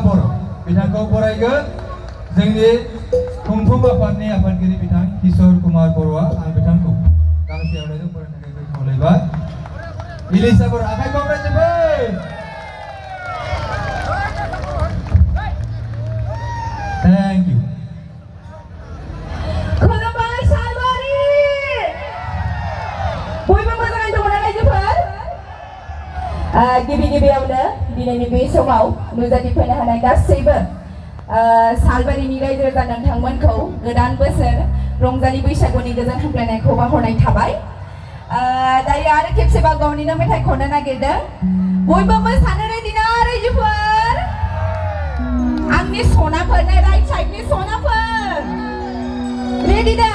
बर' बिथांखौ बरायगोन जोंनि खुंफुं आफादनि आफादगिरि बिथां किशोर कुमार बर'आ आं बिथांखौ गांसे आर'नाइजों बरायनो थाखाय खावलायबाय इलिसा बर' आखाइखौ हमलायजोब्बाय थेंक इउ खुलुमबाय सालबारि बयबो मोजाङै दंना रायजोफोर गिबियावनो दिनैनि बे समाव नुजाथिफैनो हानाय गासैबो सालबारिनि रायजो राजा नोंथांमोनखौ गोदान बोसोर रंजालि बैसागुनि गोजोन हामलायनायखौ बावहरनाय थाबाय दायो आरो खेबसेबाव गावनिनो मेथाइ खननो नागिरदों बयबो मोसानो रेडि ना रायजोफोर आंनि सनाफोर राइट साइडनि सनाफोर रेडि दा